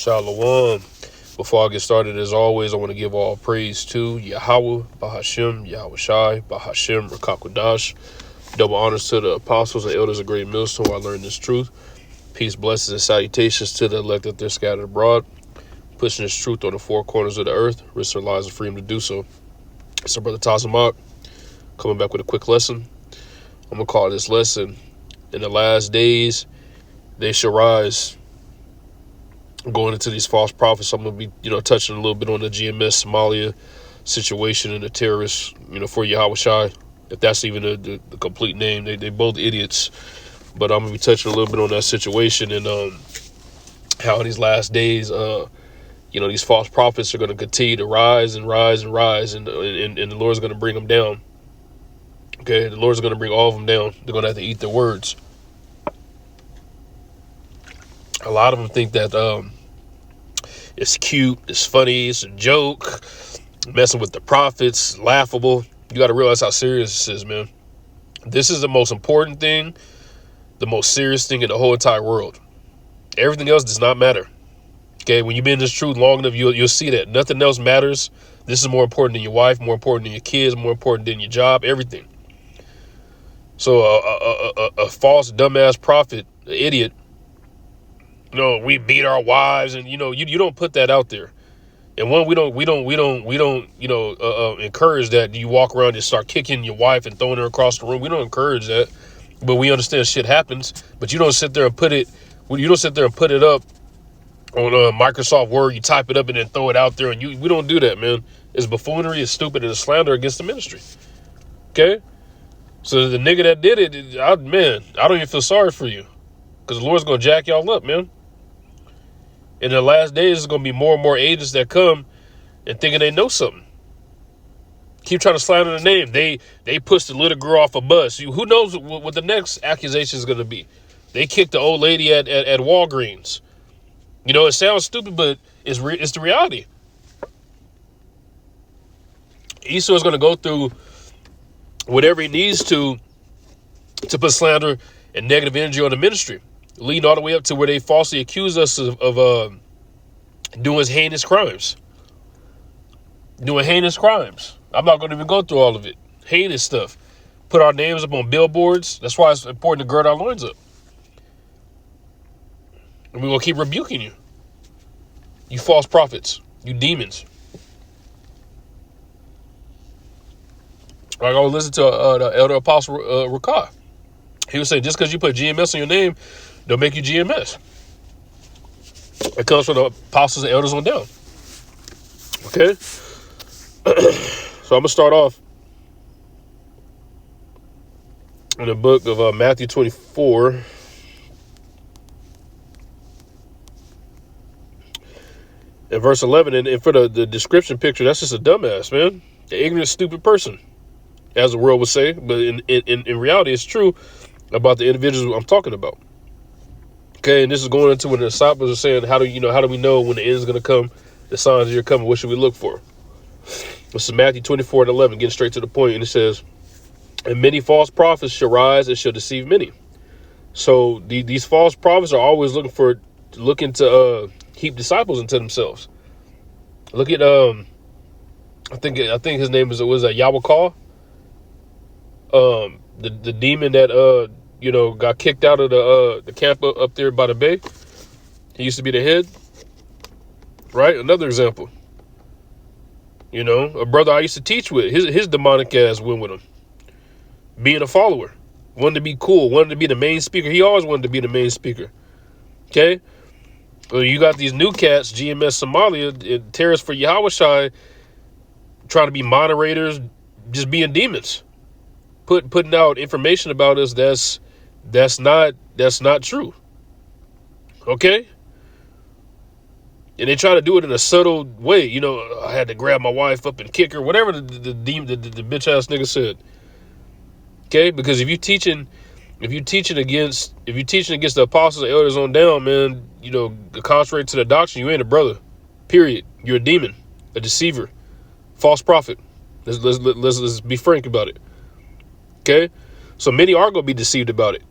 Shalom. Before I get started, as always, I want to give all praise to Yahweh, Bahashem, Yahweh Shai, Bahashem, Rakakwadash. Double honors to the apostles and elders of Great Millstone who I learned this truth. Peace, blessings, and salutations to the elect that they're scattered abroad, pushing this truth on the four corners of the earth, risk their lives and freedom to do so. It's our brother Tazamak, coming back with a quick lesson. I'm going to call this lesson, in the last days, they shall rise. Going into these false prophets, I'm going to be, touching a little bit on the GMS Somalia situation and the terrorists, for Yahweh Shai, if that's even the complete name. They both idiots, but I'm going to be touching a little bit on that situation and how in these last days, these false prophets are going to continue to rise and rise and rise, and the Lord's going to bring them down. Okay, the Lord's going to bring all of them down. They're going to have to eat their words. A lot of them think that it's cute, it's funny, it's a joke, messing with the prophets, laughable. You got to realize how serious this is, man. This is the most important thing, the most serious thing in the whole entire world. Everything else does not matter. Okay, when you've been in this truth long enough, you'll see that nothing else matters. This is more important than your wife, more important than your kids, more important than your job, everything. So a false dumbass prophet, an idiot, we beat our wives, and you don't put that out there. And one, we don't encourage that. You walk around and start kicking your wife and throwing her across the room. We don't encourage that, but we understand shit happens. But you don't sit there and put it. You don't sit there and put it up on Microsoft Word. You type it up and then throw it out there, and we don't do that, man. It's buffoonery, it's stupid, and it's slander against the ministry. Okay, so the nigga that did it, I don't even feel sorry for you, because the Lord's gonna jack y'all up, man. In the last days, there's going to be more and more agents that come and thinking they know something. Keep trying to slander the name. They pushed the little girl off a bus. Who knows what the next accusation is going to be? They kicked the old lady at Walgreens. It sounds stupid, but it's the reality. Esau is going to go through whatever he needs to put slander and negative energy on the ministry, leading all the way up to where they falsely accuse us of doing heinous crimes. Doing heinous crimes. I'm not going to even go through all of it. Heinous stuff. Put our names up on billboards. That's why it's important to gird our loins up. And we're going to keep rebuking you. You false prophets. You demons. I go listen to the elder apostle Rakah. He would say, just because you put GMS on your name, don't make you GMS. It comes from the apostles and elders on down. Okay? So I'm going to start off in the book of Matthew 24. And verse 11. And for the description picture, that's just a dumbass, man. An ignorant, stupid person, as the world would say. But in reality, it's true about the individuals I'm talking about. Okay, and this is going into when the disciples are saying, how do we know when the end is going to come, the signs of your coming, what should we look for? This is Matthew 24 and 11, getting straight to the point, and it says, and many false prophets shall rise and shall deceive many. So these false prophets are always looking to heap disciples into themselves. Look at I think his name was Yahweh Call, the demon that got kicked out of the camp up there by the bay. He used to be the head, right? Another example. A brother I used to teach with, his demonic ass went with him. Being a follower, wanted to be cool, wanted to be the main speaker. He always wanted to be the main speaker. Okay? Well, you got these new cats, GMS Somalia, terrorists for Yahweh Shai, trying to be moderators, just being demons. Putting out information about us that's not true. Okay? And they try to do it in a subtle way. I had to grab my wife up and kick her, whatever the bitch ass nigga said. Okay? Because if you're teaching against the apostles and elders on down, man, contrary to the doctrine, you ain't a brother. Period. You're a demon, a deceiver, false prophet. Let's be frank about it. Okay? So many are going to be deceived about it.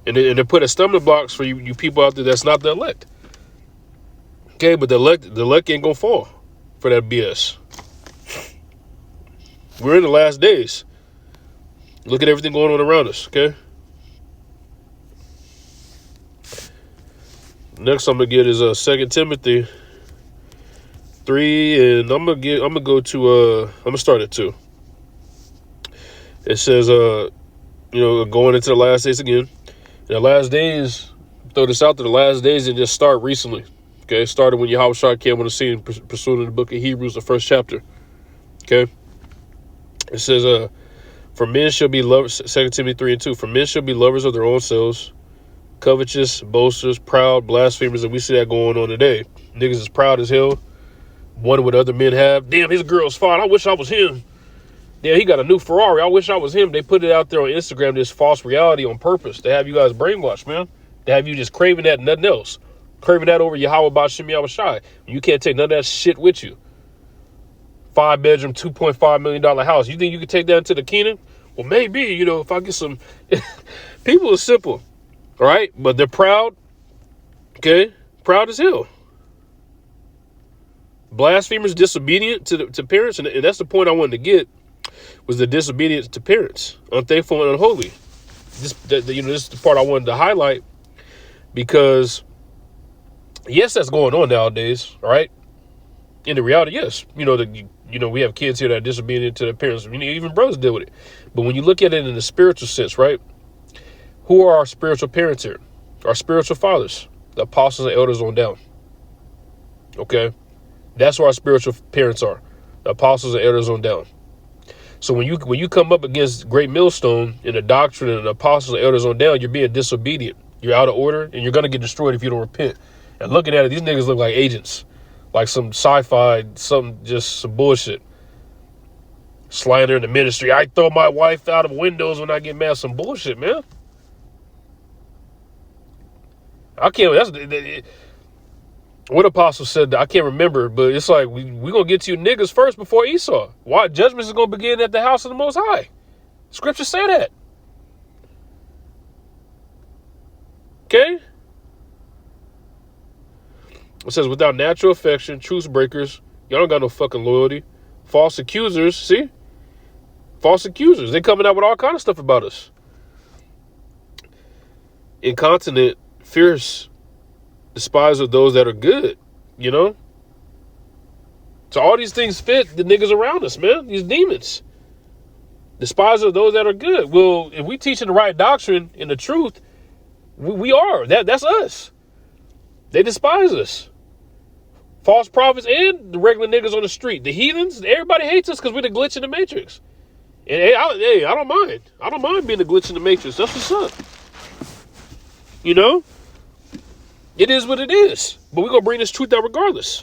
And they put a stumbling blocks for you people out there that's not the elect. Okay, but the elect ain't gonna fall for that BS. We're in the last days. Look at everything going on around us, okay? Next I'm gonna get is 2 Timothy 3, and I'm gonna go to I'm gonna start at 2. It says going into the last days again. And the last days, throw this out there, the last days didn't just start recently. Okay, it started when Yahweh came on the scene, pursuing the book of Hebrews, the first chapter. Okay. It says, for men shall be lovers, 2 Timothy 3 and 2, for men shall be lovers of their own selves, covetous, boasters, proud, blasphemers, and we see that going on today. Niggas is proud as hell, wonder what other men have. Damn, his girl's fine, I wish I was him. Damn, he got a new Ferrari, I wish I was him. They put it out there on Instagram, this false reality on purpose. They have you guys brainwashed, man. They have you just craving that and nothing else. Craving that over Yahweh Bashim Yahweh Shai. You can't take none of that shit with you. 5-bedroom, $2.5 million house. You think you could take that into the kingdom? Well, maybe, if I get some... People are simple, all right? But they're proud, okay? Proud as hell. Blasphemers, disobedient to parents. And that's the point I wanted to get, was the disobedience to parents. Unthankful and unholy. This is the part I wanted to highlight because, yes, that's going on nowadays, all right? In the reality, yes. We have kids here that are disobedient to their parents. Even brothers deal with it. But when you look at it in the spiritual sense, right? Who are our spiritual parents here? Our spiritual fathers, the apostles and elders on down. Okay? That's where our spiritual parents are. The apostles and elders on down. So when you come up against great millstone in the doctrine and the apostles and elders on down, you're being disobedient. You're out of order, and you're going to get destroyed if you don't repent. And looking at it, these niggas look like agents. Like some sci-fi, some bullshit. Slander in the ministry. I throw my wife out of windows when I get mad. Some bullshit, man. I can't. What apostle said that? I can't remember, but it's like we gonna get to you niggas first before Esau. Why? Judgment is gonna begin at the house of the Most High. Scripture say that. Okay. It says, without natural affection, truce breakers, y'all don't got no fucking loyalty. False accusers, see? False accusers. They coming out with all kind of stuff about us. Incontinent, fierce, despise of those that are good, So all these things fit the niggas around us, man. These demons. Despise of those that are good. Well, if we teaching the right doctrine and the truth, we are. That's us. They despise us. False prophets and the regular niggas on the street. The heathens, everybody hates us because we're the glitch in the matrix. And hey, I don't mind. I don't mind being the glitch in the matrix. That's what's up. It is what it is. But we're going to bring this truth out regardless.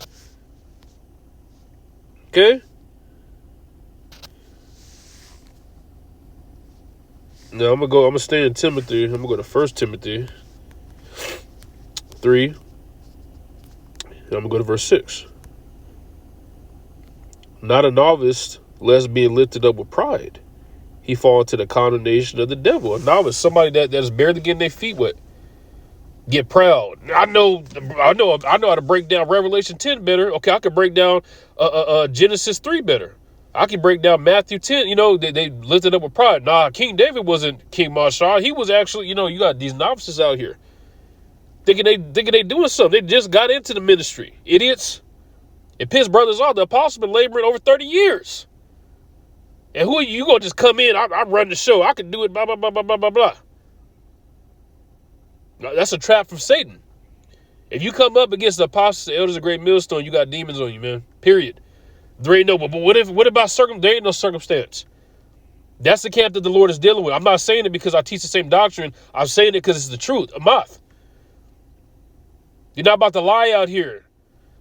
Okay? Now I'm going to stay in Timothy. I'm going to go to 1 Timothy 3. And I'm going to go to verse 6. Not a novice, lest being lifted up with pride, he fall into the condemnation of the devil. A novice, somebody that's barely getting their feet wet. Get proud. I know how to break down Revelation 10 better. Okay, I can break down Genesis 3 better. I can break down Matthew 10. They lifted up with pride. Nah, King David wasn't King Mashal. He was actually, you got these novices out here. Thinking they doing something. They just got into the ministry. Idiots. It pissed brothers off. The apostles been laboring over 30 years. And who are you going to just come in? I run the show. I can do it, blah, blah, blah, blah, blah, blah, blah. That's a trap from Satan. If you come up against the apostles, the elders of great millstone, you got demons on you, man. Period. There ain't no, but what about there ain't no circumstance. That's the camp that the Lord is dealing with. I'm not saying it because I teach the same doctrine. I'm saying it because it's the truth. Amath. You're not about to lie out here.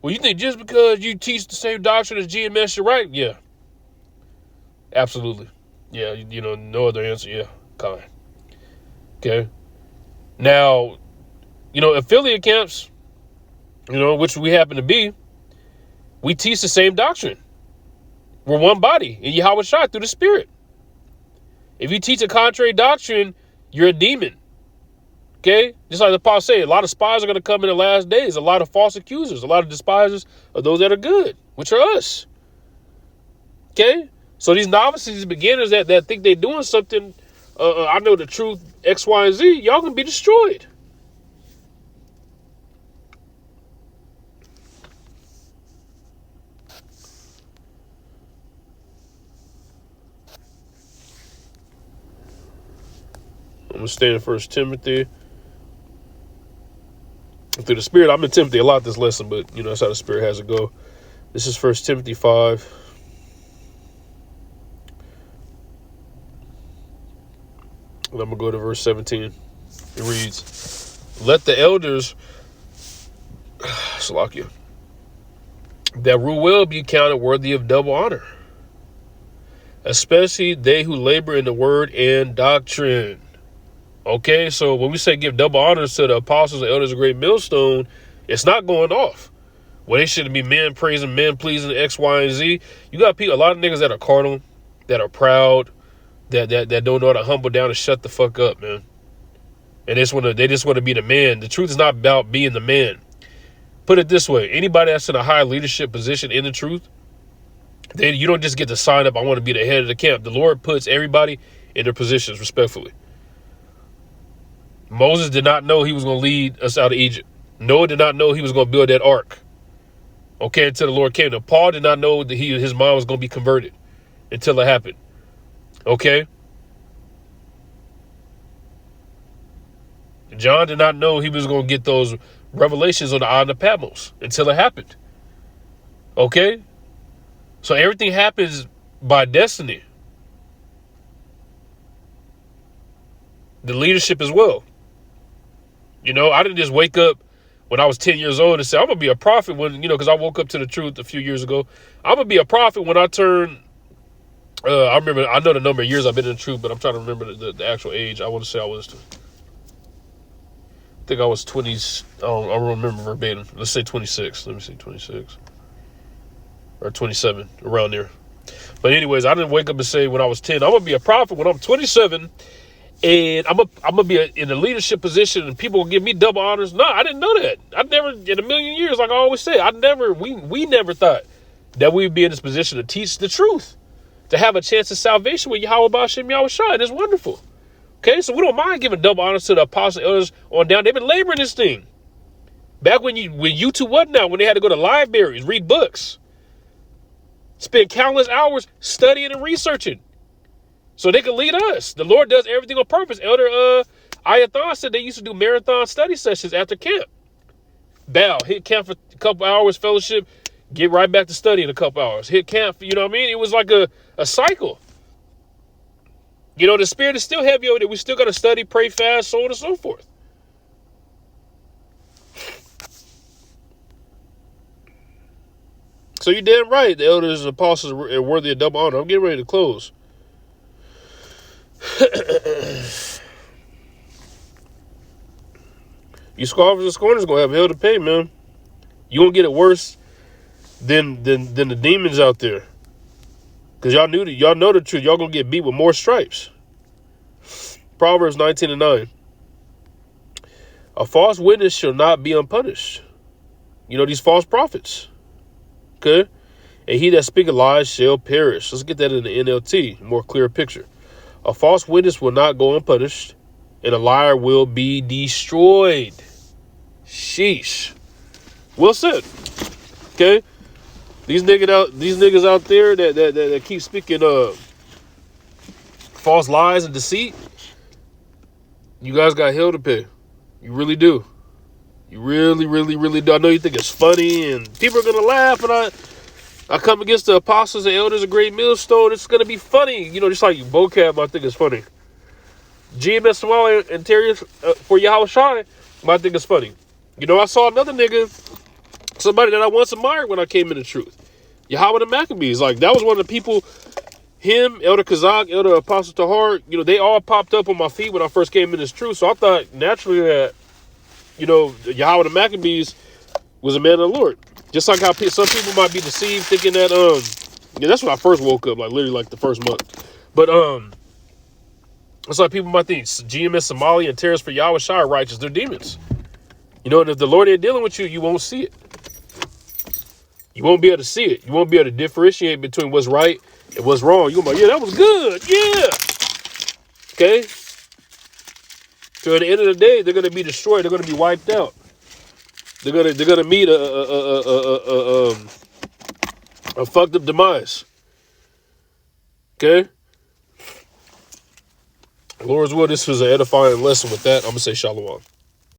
Well, you think just because you teach the same doctrine as GMS, you're right? Yeah. Absolutely. Yeah, no other answer. Yeah, kind. Okay. Now, affiliate camps, which we happen to be, we teach the same doctrine. We're one body in Yahweh Shai through the Spirit. If you teach a contrary doctrine, you're a demon. Okay? Just like the Paul said, a lot of spies are going to come in the last days. A lot of false accusers, a lot of despisers of those that are good, which are us. Okay? So these novices, these beginners that think they're doing something, I know the truth, X, Y, and Z, y'all going to be destroyed. I'm going to stay in 1 Timothy. Through the Spirit, I'm in Timothy a lot this lesson, but, that's how the Spirit has it go. This is 1 Timothy 5. And I'm going to go to verse 17. It reads, let the elders, Salakia, that rule well be counted worthy of double honor, especially they who labor in the word and doctrine. Okay, so when we say give double honors to the apostles and elders of great millstone, it's not going off. Well, they shouldn't be men praising, men pleasing, X, Y, and Z. You got people, a lot of niggas that are carnal, that are proud, that don't know how to humble down and shut the fuck up, man. And they just want to be the man. The truth is not about being the man. Put it this way: anybody that's in a high leadership position in the truth, you don't just get to sign up, I want to be the head of the camp. The Lord puts everybody in their positions, respectfully. Moses did not know he was going to lead us out of Egypt. Noah did not know he was going to build that ark. Okay, until the Lord came to him. Paul did not know that his mind was going to be converted until it happened. Okay? John did not know he was going to get those revelations on the island of Patmos until it happened. Okay? So everything happens by destiny. The leadership as well. I didn't just wake up when I was 10 years old and say, I'm going to be a prophet when, because I woke up to the truth a few years ago. I'm going to be a prophet when I turn, I know the number of years I've been in the truth, but I'm trying to remember the actual age. I want to say I think I was 20, I don't remember verbatim. Let's say 26. Let me see, 26. Or 27, around there. But anyways, I didn't wake up and say when I was 10, I'm going to be a prophet when I'm 27. And I'm gonna be in a leadership position, and people will give me double honors. No, I didn't know that. I never, in a million years, like I always say, we never thought that we'd be in this position to teach the truth, to have a chance of salvation with Yahweh B'Hashem Yahweh Shai. And it's wonderful. Okay, so we don't mind giving double honors to the apostles and elders on down. They've been laboring this thing. Back when YouTube wasn't out, when they had to go to libraries, read books, spend countless hours studying and researching, so they can lead us. The Lord does everything on purpose. Elder Ayathon said they used to do marathon study sessions after camp. Bow, hit camp for a couple hours, fellowship, get right back to study in a couple hours. Hit camp, you know what I mean? It was like a cycle. The Spirit is still heavy over there. We still got to study, pray, fast, so on and so forth. So you're damn right. The elders and apostles are worthy of double honor. I'm getting ready to close. You scoffers and scorners gonna have hell to pay, man. You won't get it worse than the demons out there, because y'all know the truth. Y'all gonna get beat with more stripes. Proverbs 19:9. A false witness shall not be unpunished. These false prophets. Okay, and he that speaketh lies shall perish. Let's get that in the NLT, more clear picture. A false witness will not go unpunished, and a liar will be destroyed. Sheesh. Well said. Okay? These niggas out there that keep speaking false lies and deceit, you guys got hell to pay. You really do. You really, really, really do. I know you think it's funny and people are gonna laugh, and I come against the apostles and elders of great millstone. It's going to be funny. Just like vocab, I think it's funny. GMS Somalia interior for Yahweh Shai, I think it's funny. I saw another nigga, somebody that I once admired when I came into truth. Yahweh the Maccabees. Like, that was one of the people, him, Elder Kazak, Elder Apostle Tahar, they all popped up on my feed when I first came in this truth. So I thought naturally that, Yahweh the Maccabees was a man of the Lord. Just like how some people might be deceived thinking that, that's when I first woke up, like literally like the first month. But That's why people might think GMS, Somalia, and terrorists for Yahweh Shai are righteous. They're demons. You know, and if the Lord ain't dealing with you, you won't see it. You won't be able to see it. You won't be able to differentiate between what's right and what's wrong. You're going to be like, yeah, that was good. Yeah. Okay? So at the end of the day, they're going to be destroyed. They're going to be wiped out. They're gonna meet a fucked up demise. Okay? Lord's will, this was an edifying lesson with that. I'm going to say shalom.